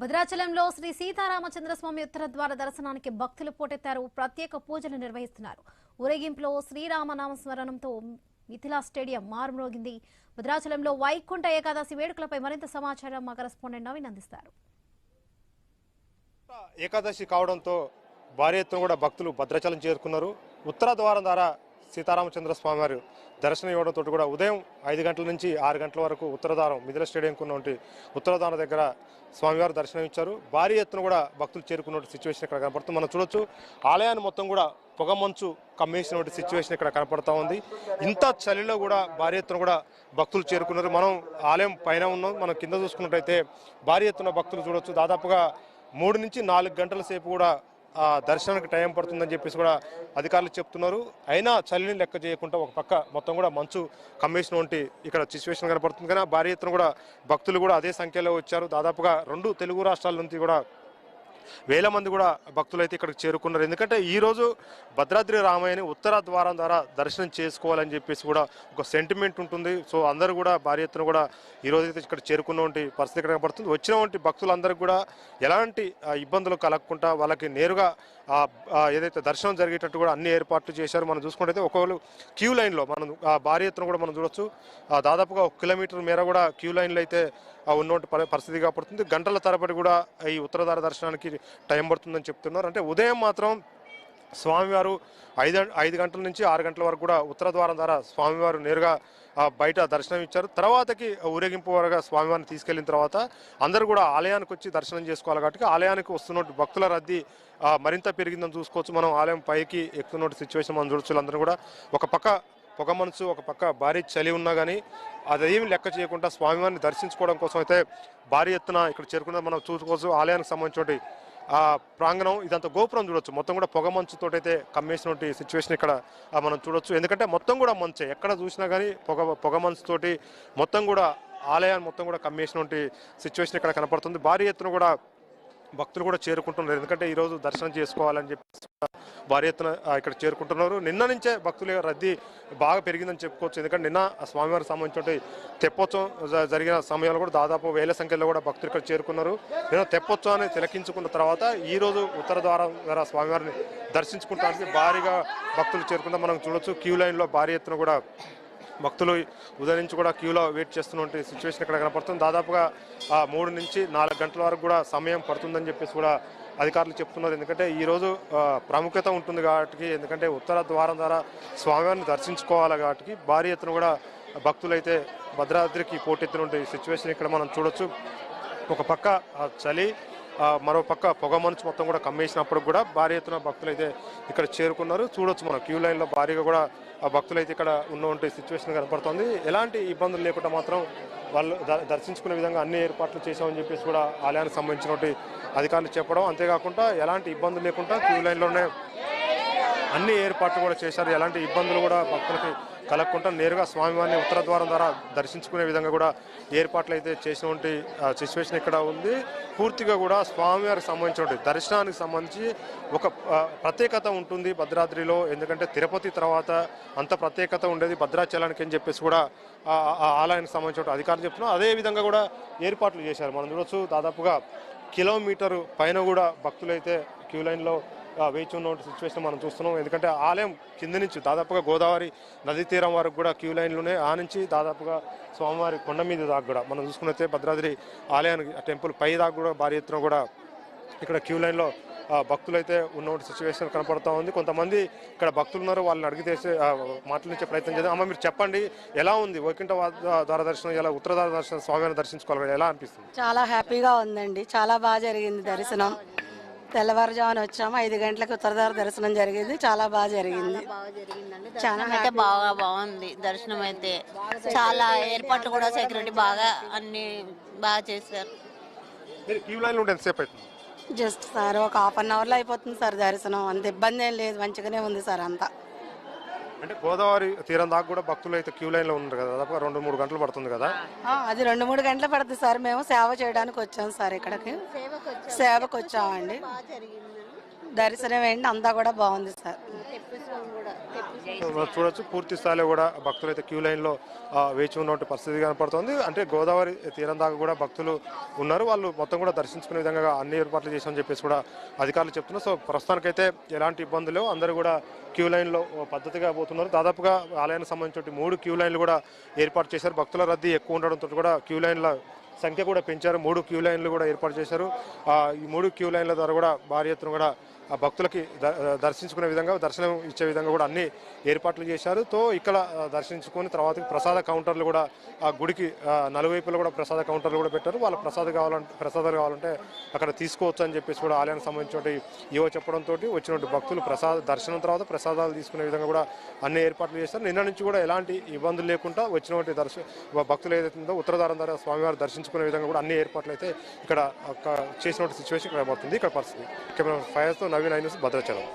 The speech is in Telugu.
భద్రాచలంలో శ్రీ సీతారామచంద్రస్వామి ఉత్తర ద్వార దర్శనానికి భక్తులు పోటెత్తారు. ప్రత్యేక పూజలు నిర్వహిస్తున్నారు. ఊరేగింపులో శ్రీరామనామస్మరణంతో మిథిలా స్టేడియం మారుమ్రోగింది. భద్రాచలంలో వైకుంఠ ఏకాదశి వేడుకలపై మరింత సమాచారం మా కరెస్పాండెంట్ నవీన్ అందిస్తారు. ఏకాదశి కావడంతో భారీ ఎత్తున కూడా భక్తులు భద్రాచలం చేరుకున్నారు. ఉత్తర ద్వారం ద్వారా సీతారామచంద్ర స్వామి వారు దర్శనం ఇవ్వడంతో కూడా ఉదయం 5 గంటల నుంచి 6 గంటల వరకు ఉత్తరద్వారం మిథిలా స్టేడియంకు ఉన్నటువంటి ఉత్తరద్వారం దగ్గర స్వామివారు దర్శనం ఇచ్చారు. భారీ ఎత్తున కూడా భక్తులు చేరుకున్న సిచ్యువేషన్ ఇక్కడ కనపడుతుంది. మనం చూడొచ్చు ఆలయాన్ని మొత్తం కూడా పొగమంచు కమ్మేసిన సిచ్యువేషన్ ఇక్కడ కనపడతా ఉంది. ఇంత చలిలో కూడా భారీ ఎత్తున కూడా భక్తులు చేరుకున్నారు. మనం ఆలయం పైన ఉన్నాం, మనం కింద చూసుకున్నట్టయితే భారీ ఎత్తున భక్తులు చూడొచ్చు. దాదాపుగా 3 నుంచి 4 గంటల సేపు కూడా దర్శనానికి టైం పడుతుందని చెప్పేసి కూడా అధికారులు చెప్తున్నారు. అయినా చలిని లెక్క చేయకుండా ఒక పక్క మొత్తం కూడా మంచు కమ్మేసిన వంటి ఇక్కడ సిచ్యువేషన్ కనపడుతుంది. కానీ భారీ ఎత్తున కూడా భక్తులు కూడా అదే సంఖ్యలో వచ్చారు. దాదాపుగా 2 తెలుగు రాష్ట్రాల నుంచి కూడా వేల మంది కూడా భక్తులు అయితే ఇక్కడికి చేరుకున్నారు. ఎందుకంటే ఈరోజు భద్రాద్రి రామయ్యని ఉత్తర ద్వారం ద్వారా దర్శనం చేసుకోవాలని చెప్పేసి కూడా ఒక సెంటిమెంట్ ఉంటుంది. సో అందరూ కూడా భారీ ఎత్తున కూడా ఈరోజు అయితే ఇక్కడ చేరుకున్నటువంటి పరిస్థితి ఇక్కడ కనబడుతుంది. వచ్చినటువంటి భక్తులందరికీ కూడా ఎలాంటి ఇబ్బందులు కలగకుండా వాళ్ళకి నేరుగా ఏదైతే దర్శనం జరిగేటట్టు కూడా అన్ని ఏర్పాట్లు చేశారు. మనం చూసుకుంటే ఒకవేళ క్యూ లైన్లో మనం భారీ ఎత్తున కూడా మనం చూడొచ్చు. దాదాపుగా 1 కిలోమీటర్ మేర కూడా క్యూ లైన్లో అయితే ఉన్నటువంటి పరిస్థితి పడుతుంది. గంటల తరబడి కూడా ఈ ఉత్తరధార దర్శనానికి టైం పడుతుందని చెప్తున్నారు. అంటే ఉదయం మాత్రం స్వామివారు 5 గంటల నుంచి 6 గంటల వరకు కూడా ఉత్తర ద్వారం ద్వారా స్వామివారు నేరుగా బయట దర్శనం ఇచ్చారు. తర్వాతకి ఊరేగింపు వరగా స్వామివారిని తీసుకెళ్లిన తర్వాత అందరూ కూడా ఆలయానికి వచ్చి దర్శనం చేసుకోవాలి. కాబట్టి ఆలయానికి వస్తున్న భక్తుల రద్దీ మరింత పెరిగిందని చూసుకోవచ్చు. మనం ఆలయం పైకి ఎక్కుతున్న సిచ్యువేషన్ మనం చూడొచ్చు. అందరూ కూడా ఒక పక్క పొగ మనసు, ఒక పక్క భారీ చలి ఉన్నా కానీ అదేమి లెక్క చేయకుండా స్వామివారిని దర్శించుకోవడం కోసం అయితే భారీ ఎత్తున ఇక్కడ చేరుకున్న మనం చూసుకోవచ్చు. ఆలయానికి సంబంధించిన ప్రాంగణం ఇదంతా గోపురం చూడొచ్చు. మొత్తం కూడా పొగ మంచుతో అయితే కమ్మేసినటువంటి సిచ్యువేషన్ ఇక్కడ మనం చూడొచ్చు. ఎందుకంటే మొత్తం కూడా మంచే, ఎక్కడ చూసినా కానీ పొగ మంచుతోటి మొత్తం కూడా ఆలయాన్ని మొత్తం కూడా కమ్మేసినటువంటి సిచ్యువేషన్ ఇక్కడ కనపడుతుంది. భారీ ఎత్తున కూడా భక్తులు కూడా చేరుకుంటున్నారు. ఎందుకంటే ఈరోజు దర్శనం చేసుకోవాలని చెప్పి భారీ ఎత్తున ఇక్కడ చేరుకుంటున్నారు. నిన్న నుంచే భక్తుల రద్దీ బాగా పెరిగిందని చెప్పుకోవచ్చు. ఎందుకంటే నిన్న స్వామివారికి సంబంధించిన తెప్పోత్సవం జరిగిన సమయంలో కూడా దాదాపు వేల సంఖ్యలో కూడా భక్తులు ఇక్కడ చేరుకున్నారు. నిన్న తెప్పోత్సవాన్ని తిలకించుకున్న తర్వాత ఈరోజు ఉత్తర ద్వారం ద్వారా స్వామివారిని దర్శించుకుంటానికి భారీగా భక్తులు చేరుకున్నారు. మనం చూడొచ్చు క్యూ లైన్లో భారీ ఎత్తున కూడా భక్తులు ఉదయం నుంచి కూడా క్యూలో వెయిట్ చేస్తున్నటువంటి సిచ్యువేషన్ ఇక్కడ కనపడుతుంది. దాదాపుగా 3 నుంచి 4 గంటల వరకు కూడా సమయం పడుతుందని చెప్పేసి కూడా అధికారులు చెప్తున్నారు. ఎందుకంటే ఈరోజు ప్రాముఖ్యత ఉంటుంది కాబట్టి, ఎందుకంటే ఉత్తర ద్వారం ద్వారా స్వామివారిని దర్శించుకోవాలి కాబట్టి భారీ ఎత్తున కూడా భక్తులు అయితే భద్రాద్రికి పోటెత్తినటువంటి సిచ్యువేషన్ ఇక్కడ మనం చూడొచ్చు. ఒక పక్క చలి, మరో పక్క పొగ మంచు మొత్తం కూడా కమ్మేసినప్పుడు కూడా భారీ ఎత్తున భక్తులు అయితే ఇక్కడ చేరుకున్నారు. చూడొచ్చు మనం క్యూ లైన్లో భారీగా కూడా భక్తులు అయితే ఇక్కడ ఉన్నటువంటి సిచ్యువేషన్ కనపడుతుంది. ఎలాంటి ఇబ్బందులు లేకుండా మాత్రం వాళ్ళు దర్శించుకునే విధంగా అన్ని ఏర్పాట్లు చేశామని చెప్పేసి కూడా ఆలయానికి సంబంధించినటువంటి అధికారులు చెప్పడం, అంతేకాకుండా ఎలాంటి ఇబ్బందులు లేకుండా క్యూ లైన్లోనే అన్ని ఏర్పాట్లు కూడా చేశారు. ఎలాంటి ఇబ్బందులు కూడా భక్తులకి కలగకుండా నేరుగా స్వామివారిని ఉత్తర ద్వారం ద్వారా దర్శించుకునే విధంగా కూడా ఏర్పాట్లు అయితే చేసినటువంటి సిచ్యువేషన్ ఇక్కడ ఉంది. పూర్తిగా కూడా స్వామివారికి సంబంధించినటువంటి దర్శనానికి సంబంధించి ఒక ప్రత్యేకత ఉంటుంది భద్రాద్రిలో. ఎందుకంటే తిరుపతి తర్వాత అంత ప్రత్యేకత ఉండేది భద్రాచలానికి అని చెప్పేసి కూడా ఆలయానికి సంబంధించిన అధికారులు చెప్తున్నారు. అదేవిధంగా కూడా ఏర్పాట్లు చేశారు. మనం చూడొచ్చు దాదాపుగా కిలోమీటరు పైన కూడా భక్తులు అయితే క్యూ లైన్లో వేచి ఉన్న సిచ్యువేషన్ మనం చూస్తున్నాం. ఎందుకంటే ఆలయం కింద నుంచి దాదాపుగా గోదావరి నదీ తీరం వరకు కూడా క్యూ లైన్లోనే, ఆ నుంచి దాదాపుగా స్వామివారి కొండ మీద దాకా కూడా మనం చూసుకున్నట్టే భద్రాద్రి ఆలయానికి టెంపుల్ పై దాకా కూడా భారీ ఎత్తున కూడా ఇక్కడ క్యూ లైన్లో భక్తులు అయితే ఉన్న సిచ్యువేషన్ కనపడుతూ ఉంది. కొంతమంది ఇక్కడ భక్తులు ఉన్నారు, వాళ్ళని అడిగితే మాట్లాడించే ప్రయత్నం చేద్దాం. అమ్మ, మీరు చెప్పండి, ఎలా ఉంది వైకుంఠ ద్వార దర్శనం, ఎలా ఉత్తర ద్వార దర్శనం స్వామివారిని దర్శించుకోవాలి, ఎలా అనిపిస్తుంది? చాలా హ్యాపీగా ఉందండి. చాలా బాగా జరిగింది దర్శనం. తెల్లవారుజామున వచ్చాము, 5 గంటలకు ఉత్తరధార దర్శనం జరిగింది. చాలా బాగా జరిగింది. చాలా అయితే బాగుంది దర్శనం అయితే. చాలా ఏర్పాట్లు కూడా సెక్యూరిటీ బాగా అన్ని బాగా చేశారు. జస్ట్ సార్ ఒక ½ అన్ అవర్లో అయిపోతుంది సార్ దర్శనం. అంత ఇబ్బంది ఏం లేదు, మంచిగానే ఉంది సార్ అంతా. అంటే గోదావరి తీరం దాకా కూడా భక్తులు అయితే క్యూ లైన్లో ఉన్నారు కదా, దాదాపు 2-3 గంటలు పడుతుంది కదా? అది 2-3 గంటలు పడుతుంది సార్. మేము సేవ చేయడానికి వచ్చాం సార్, ఇక్కడికి సేవకు వచ్చామండి. దర్శనం ఏంటి అంతా కూడా బాగుంది సార్. మనం చూడొచ్చు పూర్తి స్థాయిలో కూడా భక్తులు అయితే క్యూ లైన్లో వేచి ఉన్నటువంటి పరిస్థితి కనపడుతుంది. అంటే గోదావరి తీరం దాకా కూడా భక్తులు ఉన్నారు. వాళ్ళు మొత్తం కూడా దర్శించుకునే విధంగా అన్ని ఏర్పాట్లు చేశామని చెప్పేసి కూడా అధికారులు చెప్తున్నారు. సో ప్రస్తుతానికైతే ఎలాంటి ఇబ్బందులు లేవు. అందరూ కూడా క్యూ లైన్లో పద్ధతిగా పోతున్నారు. దాదాపుగా ఆలయానికి సంబంధించిన 3 క్యూ లైన్లు కూడా ఏర్పాటు చేశారు. భక్తుల రద్దీ ఎక్కువ ఉండడంతో కూడా క్యూ లైన్ల సంఖ్య కూడా పెంచారు. 3 క్యూ లైన్లు కూడా ఏర్పాటు చేశారు. ఈ 3 క్యూ లైన్ల ద్వారా కూడా భారీ ఎత్తున కూడా ఆ భక్తులకి దర్శించుకునే విధంగా దర్శనం ఇచ్చే విధంగా కూడా అన్ని ఏర్పాట్లు చేశారు. తో ఇక్కడ దర్శించుకుని తర్వాత ప్రసాద కౌంటర్లు కూడా ఆ గుడికి నలువైపులో కూడా ప్రసాద కౌంటర్లు కూడా పెట్టారు. వాళ్ళ ప్రసాదాలు కావాలంటే అక్కడ తీసుకోవచ్చు అని చెప్పేసి కూడా ఆలయానికి సంబంధించిన ఈవో చెప్పడంతో వచ్చినటువంటి భక్తులు దర్శనం తర్వాత ప్రసాదాలు తీసుకునే విధంగా కూడా అన్ని ఏర్పాట్లు చేశారు. నిన్న నుంచి కూడా ఎలాంటి ఇబ్బందులు లేకుండా వచ్చినటువంటి భక్తులు ఏదైతుందో ఉత్తరద్వారం ద్వారా స్వామివారు దర్శించుకునే విధంగా కూడా అన్ని ఏర్పాట్లు అయితే ఇక్కడ చేసినటువంటి సిచ్యువేషన్ ఇక్కడ పడుతుంది. ఇక్కడ పరిస్థితి కెమెరా ఫైర్తో నవీన్ ఐన్యూస్ భద్రాచలం.